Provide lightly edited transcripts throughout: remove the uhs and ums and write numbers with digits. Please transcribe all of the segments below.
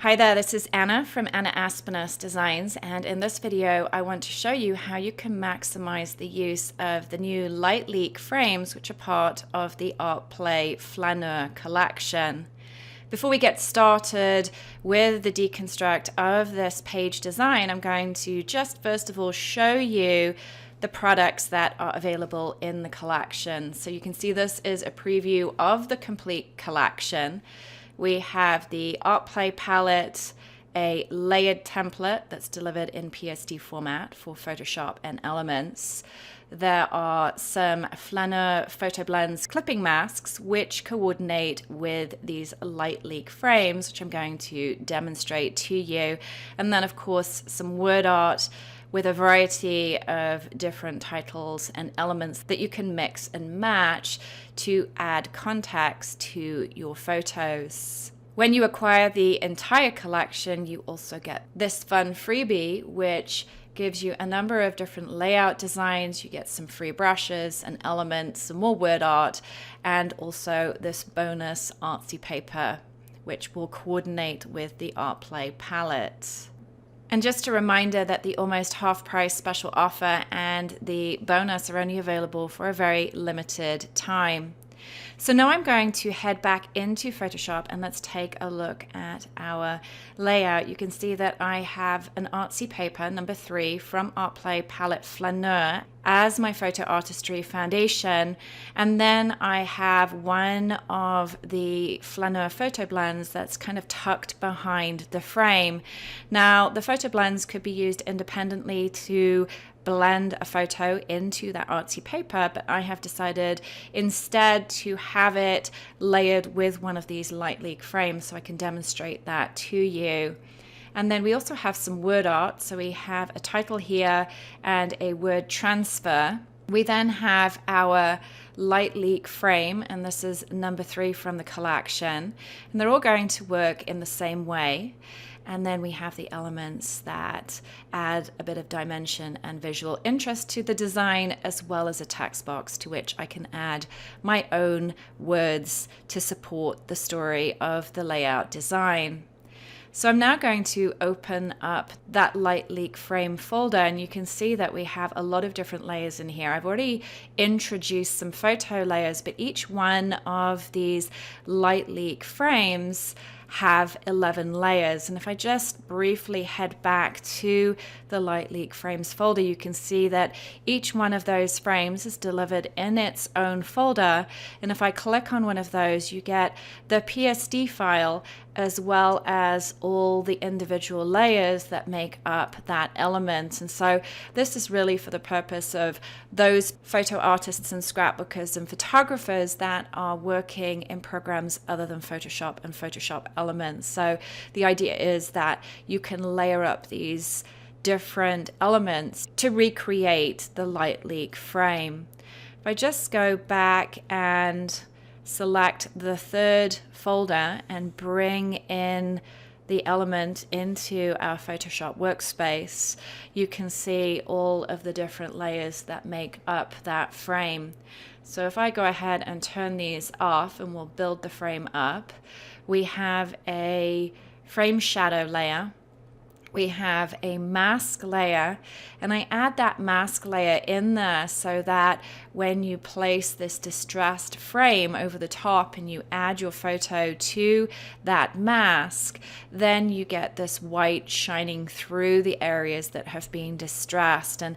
Hi there, this is Anna from Anna Aspnes Designs, and in this video I want to show you how you can maximize the use of the new LightLeak frames, which are part of the ArtPlay Flaneur collection. Before we get started with the deconstruct of this page design, I'm going to just first of all show you the products that are available in the collection. So you can see this is a preview of the complete collection. We have the ArtPlay palette, a layered template that's delivered in PSD format for Photoshop and Elements. There are some Flaneur photo blends clipping masks which coordinate with these LightLeak frames, which I'm going to demonstrate to you. And then of course some word art with a variety of different titles and elements that you can mix and match to add context to your photos. When you acquire the entire collection, you also get this fun freebie, which gives you a number of different layout designs. You get some free brushes and elements, some more word art, and also this bonus artsy paper, which will coordinate with the ArtPlay palette. And just a reminder that the almost half price special offer and the bonus are only available for a very limited time. So now I'm going to head back into Photoshop and let's take a look at our layout. You can see that I have an artsy paper, number 3, from ArtPlay palette Flaneur as my photo artistry foundation, and then I have one of the Flaneur photo blends that's kind of tucked behind the frame. Now the photo blends could be used independently to blend a photo into that artsy paper, but I have decided instead to have it layered with one of these LightLeak frames so I can demonstrate that to you. And then we also have some word art, so we have a title here and a word transfer. We then have our LightLeak frame, and this is number 3 from the collection, and they're all going to work in the same way. And then we have the elements that add a bit of dimension and visual interest to the design, as well as a text box to which I can add my own words to support the story of the layout design. So I'm now going to open up that LightLeak frame folder, and you can see that we have a lot of different layers in here. I've already introduced some photo layers, but each one of these LightLeak frames have 11 layers. And if I just briefly head back to the LightLeak frames folder, you can see that each one of those frames is delivered in its own folder. And if I click on one of those, you get the PSD file as well as all the individual layers that make up that element. And so this is really for the purpose of those photo artists and scrapbookers and photographers that are working in programs other than Photoshop and Photoshop Elements. So the idea is that you can layer up these different elements to recreate the LightLeak frame. If I just go back and select the third folder and bring in the element into our Photoshop workspace, you can see all of the different layers that make up that frame. So if I go ahead and turn these off and we'll build the frame up, we have a frame shadow layer. We have a mask layer, and I add that mask layer in there so that when you place this distressed frame over the top and you add your photo to that mask, then you get this white shining through the areas that have been distressed, and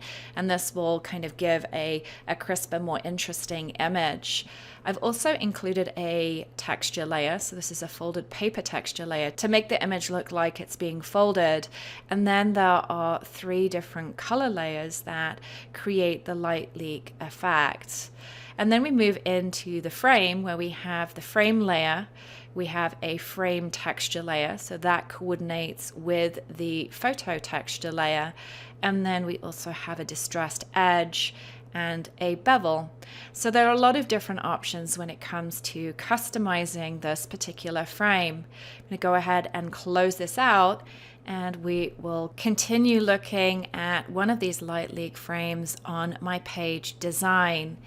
this will kind of give a crisper, more interesting image. I've also included a texture layer, so this is a folded paper texture layer to make the image look like it's being folded. And then there are 3 different color layers that create the LightLeak effect. And then we move into the frame where we have the frame layer. We have a frame texture layer, so that coordinates with the photo texture layer. And then we also have a distressed edge and a bevel. So there are a lot of different options when it comes to customizing this particular frame. I'm going to go ahead and close this out, and we will continue looking at one of these LightLeak frames on my page design.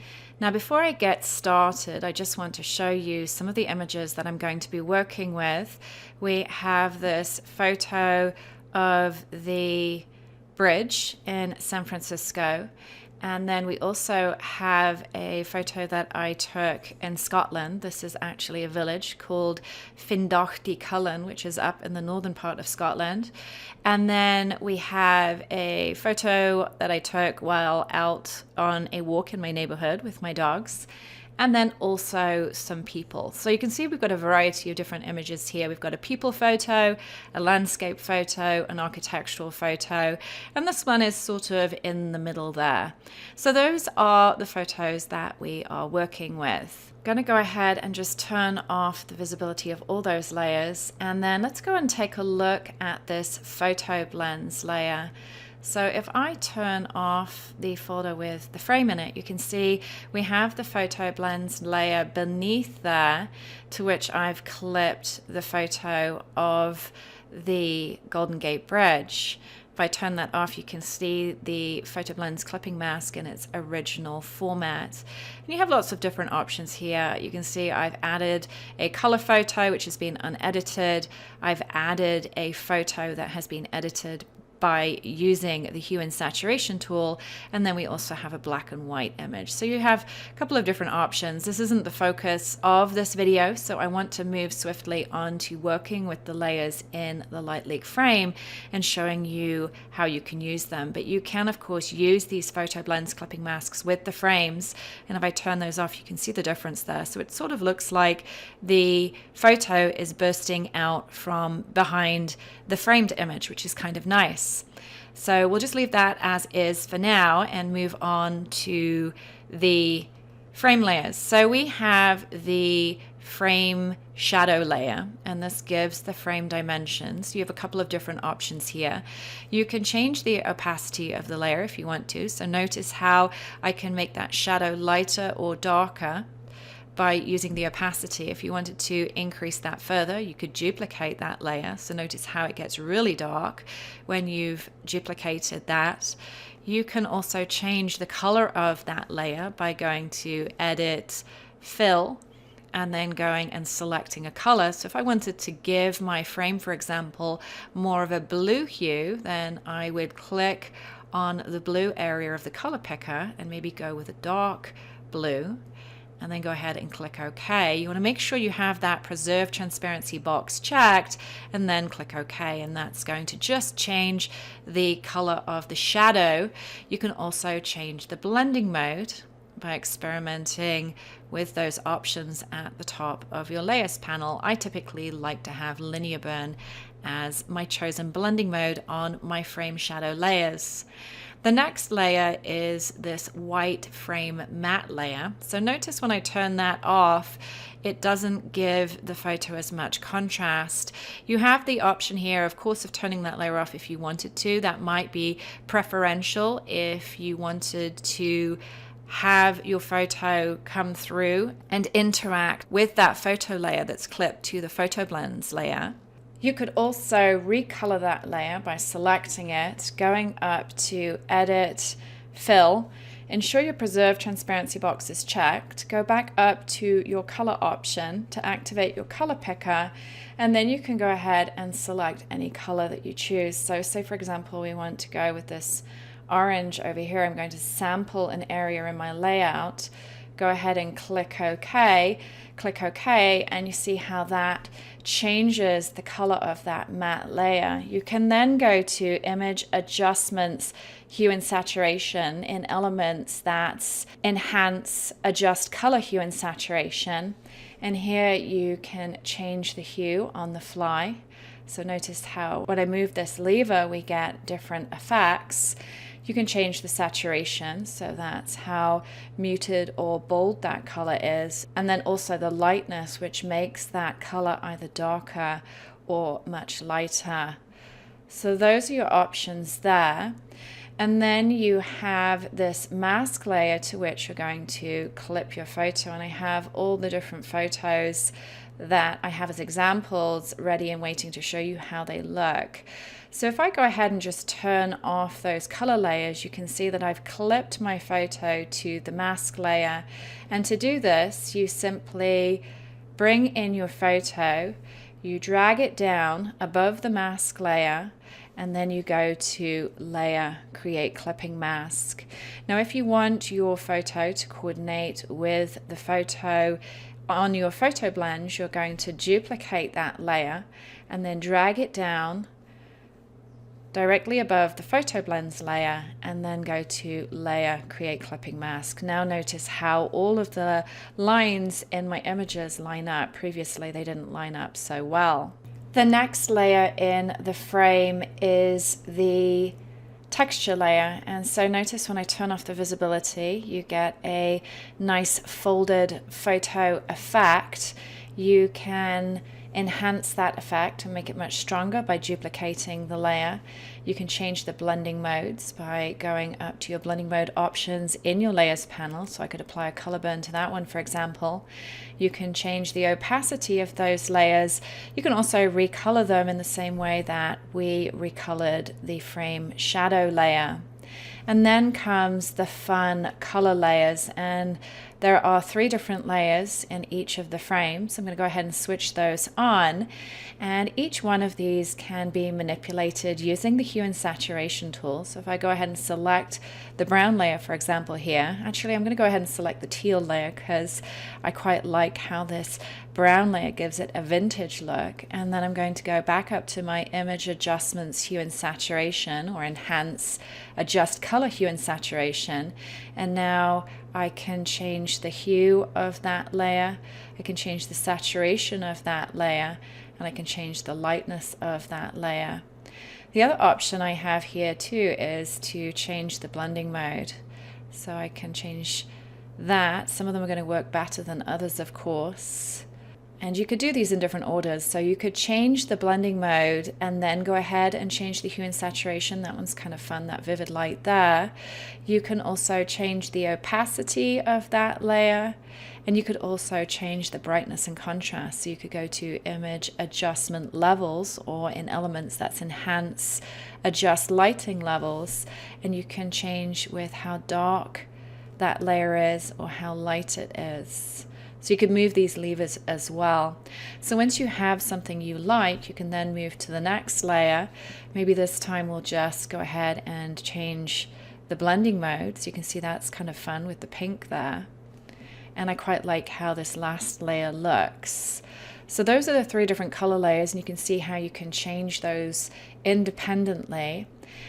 Now, before I get started, I just want to show you some of the images that I'm going to be working with. We have this photo of the bridge in San Francisco. And then we also have a photo that I took in Scotland. This is actually a village called Flaneur, which is up in the northern part of Scotland. And then we have a photo that I took while out on a walk in my neighborhood with my dogs. And then also some people. So you can see we've got a variety of different images here. We've got a people photo, a landscape photo, an architectural photo, and this one is sort of in the middle there. So those are the photos that we are working with. I'm going to go ahead and just turn off the visibility of all those layers, and then let's go and take a look at this photo blends layer. So if I turn off the folder with the frame in it, you can see we have the photo blends layer beneath there, to which I've clipped the photo of the Golden Gate Bridge. If I turn that off, you can see the photo blends clipping mask in its original format. And you have lots of different options here. You can see I've added a color photo which has been unedited. I've added a photo that has been edited by using the Hue and Saturation tool, and then we also have a black and white image. So you have a couple of different options. This isn't the focus of this video, so I want to move swiftly on to working with the layers in the LightLeak frame and showing you how you can use them. But you can of course use these photo blends clipping masks with the frames, and if I turn those off you can see the difference there. So it sort of looks like the photo is bursting out from behind the framed image, which is kind of nice. So we'll just leave that as is for now and move on to the frame layers. So we have the frame shadow layer, and this gives the frame dimensions. You have a couple of different options here. You can change the opacity of the layer if you want to. So notice how I can make that shadow lighter or darker by using the opacity. If you wanted to increase that further, you could duplicate that layer. So notice how it gets really dark when you've duplicated that. You can also change the color of that layer by going to Edit, Fill, and then going and selecting a color. So if I wanted to give my frame, for example, more of a blue hue, then I would click on the blue area of the color picker and maybe go with a dark blue, and then go ahead and click OK. You want to make sure you have that preserve transparency box checked, and then click OK, and that's going to just change the color of the shadow. You can also change the blending mode by experimenting with those options at the top of your layers panel. I typically like to have linear burn as my chosen blending mode on my frame shadow layers. The next layer is this white frame matte layer. So notice when I turn that off, it doesn't give the photo as much contrast. You have the option here, of course, of turning that layer off if you wanted to. That might be preferential if you wanted to have your photo come through and interact with that photo layer that's clipped to the photo blends layer. You could also recolor that layer by selecting it, going up to Edit, Fill, ensure your Preserve Transparency box is checked, go back up to your color option to activate your color picker, and then you can go ahead and select any color that you choose. So say for example we want to go with this orange over here. I'm going to sample an area in my layout, go ahead and click OK, and you see how that changes the color of that matte layer. You can then go to Image Adjustments, Hue and Saturation in Elements, that's Enhance, Adjust Color Hue and Saturation, and here you can change the hue on the fly. So notice how when I move this lever we get different effects. You can change the saturation, so that's how muted or bold that color is, and then also the lightness, which makes that color either darker or much lighter. So those are your options there. And then you have this mask layer to which you're going to clip your photo. And I have all the different photos that I have as examples ready and waiting to show you how they look. So if I go ahead and just turn off those color layers, you can see that I've clipped my photo to the mask layer. And to do this, you simply bring in your photo, you drag it down above the mask layer, and then you go to Layer, Create Clipping Mask. Now if you want your photo to coordinate with the photo on your photo blend, you're going to duplicate that layer and then drag it down directly above the photo blends layer, and then go to Layer, Create Clipping Mask. Now notice how all of the lines in my images line up. Previously they didn't line up so well. The next layer in the frame is the texture layer, and so notice when I turn off the visibility, you get a nice folded photo effect. You can enhance that effect and make it much stronger by duplicating the layer. You can change the blending modes by going up to your blending mode options in your layers panel. So I could apply a color burn to that one, for example. You can change the opacity of those layers. You can also recolor them in the same way that we recolored the frame shadow layer. And then comes the fun color layers, and there are 3 different layers in each of the frames. I'm going to go ahead and switch those on, and each one of these can be manipulated using the Hue and Saturation tool. So if I go ahead and select the brown layer, for example here, actually I'm going to go ahead and select the teal layer because I quite like how this brown layer gives it a vintage look. And then I'm going to go back up to my image adjustments, Hue and Saturation, or enhance, adjust color hue and saturation, and now I can change the hue of that layer, I can change the saturation of that layer, and I can change the lightness of that layer. The other option I have here too is to change the blending mode. So I can change that. Some of them are going to work better than others, of course. And you could do these in different orders. So you could change the blending mode and then go ahead and change the hue and saturation. That one's kind of fun, that vivid light there. You can also change the opacity of that layer. And you could also change the brightness and contrast. So you could go to Image Adjustment Levels, or in Elements that's Enhance, Adjust Lighting Levels. And you can change with how dark that layer is or how light it is. So you can move these levers as well. So once you have something you like, you can then move to the next layer. Maybe this time we'll just go ahead and change the blending mode. So you can see that's kind of fun with the pink there. And I quite like how this last layer looks. So those are the 3 different color layers, and you can see how you can change those independently.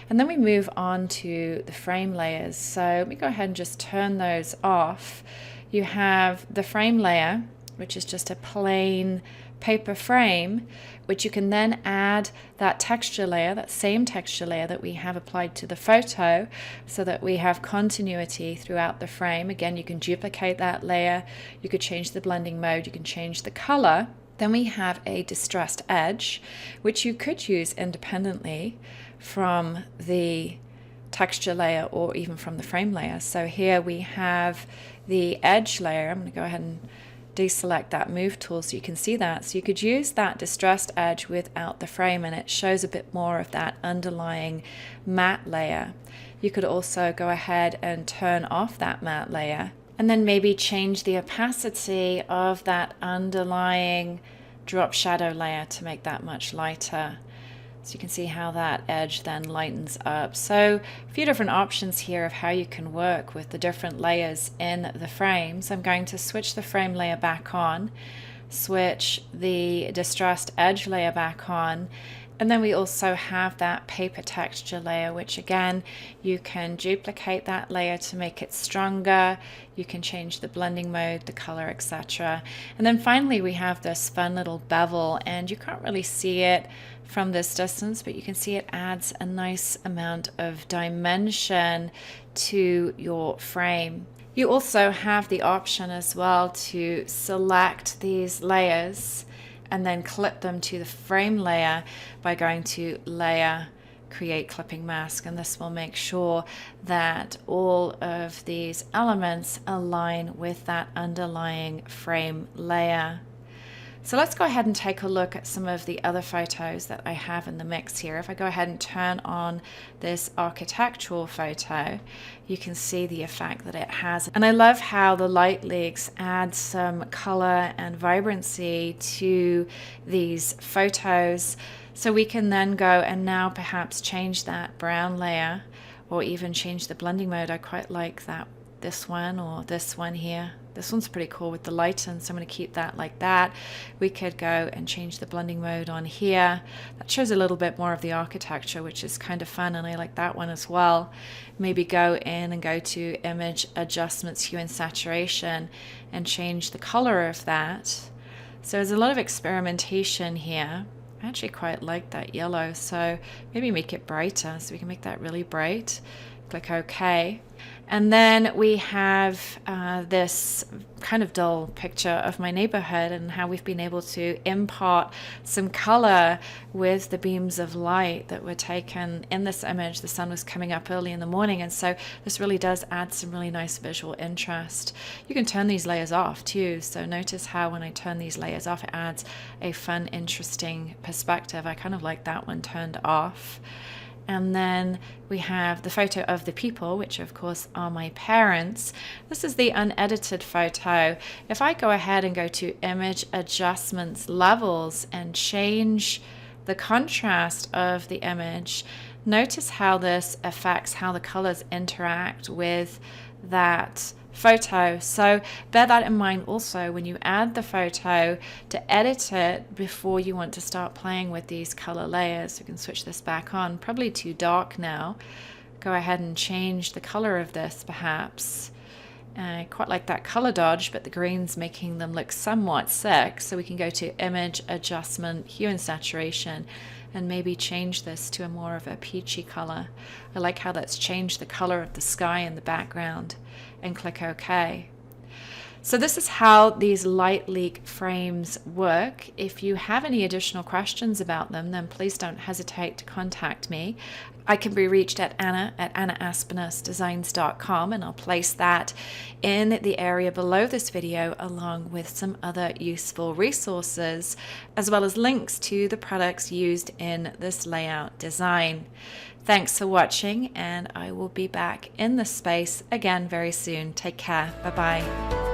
And then we move on to the frame layers. So let me go ahead and just turn those off. You have the frame layer, which is just a plain paper frame, which you can then add that texture layer, that same texture layer that we have applied to the photo, so that we have continuity throughout the frame. Again, you can duplicate that layer, you could change the blending mode, you can change the color. Then we have a distressed edge, which you could use independently from the texture layer or even from the frame layer. So here we have the edge layer. I'm going to go ahead and deselect that move tool so you can see that. So you could use that distressed edge without the frame, and it shows a bit more of that underlying matte layer. You could also go ahead and turn off that matte layer, and then maybe change the opacity of that underlying drop shadow layer to make that much lighter. So you can see how that edge then lightens up. So a few different options here of how you can work with the different layers in the frames. I'm going to switch the frame layer back on, switch the distressed edge layer back on, and then we also have that paper texture layer, which again, you can duplicate that layer to make it stronger. You can change the blending mode, the color, etc. And then finally, we have this fun little bevel, and you can't really see it from this distance, but you can see it adds a nice amount of dimension to your frame. You also have the option as well to select these layers and then clip them to the frame layer by going to Layer, create clipping mask, and this will make sure that all of these elements align with that underlying frame layer. So let's go ahead and take a look at some of the other photos that I have in the mix here. If I go ahead and turn on this architectural photo, you can see the effect that it has. And I love how the LightLeaks add some color and vibrancy to these photos. So we can then go and now perhaps change that brown layer, or even change the blending mode. I quite like that, this one or this one here. This one's pretty cool with the lighten, so I'm going to keep that like that. We could go and change the blending mode on here. That shows a little bit more of the architecture, which is kind of fun, and I like that one as well. Maybe go in and go to Image Adjustments, Hue and Saturation, and change the color of that. So there's a lot of experimentation here. I actually quite like that yellow, so maybe make it brighter, so we can make that really bright. Click OK. And then we have this kind of dull picture of my neighborhood and how we've been able to impart some color with the beams of light that were taken in this image. The sun was coming up early in the morning, and so this really does add some really nice visual interest. You can turn these layers off too, so notice how when I turn these layers off, it adds a fun, interesting perspective. I kind of like that one turned off. And then we have the photo of the people, which of course are my parents. This is the unedited photo. If I go ahead and go to Image Adjustments, Levels, and change the contrast of the image, notice how this affects how the colors interact with that photo. So bear that in mind also when you add the photo, to edit it before you want to start playing with these color layers. We can switch this back on, probably too dark now. Go ahead and change the color of this perhaps. I quite like that color dodge, but the green's making them look somewhat sick. So we can go to Image Adjustment, Hue and Saturation, and maybe change this to a more of a peachy color. I like how that's changed the color of the sky in the background, and click OK. So this is how these LightLeak frames work. If you have any additional questions about them, then please don't hesitate to contact me. I can be reached at AnnaAspnesDesigns.com, and I'll place that in the area below this video, along with some other useful resources, as well as links to the products used in this layout design. Thanks for watching, and I will be back in this space again very soon. Take care. Bye-bye.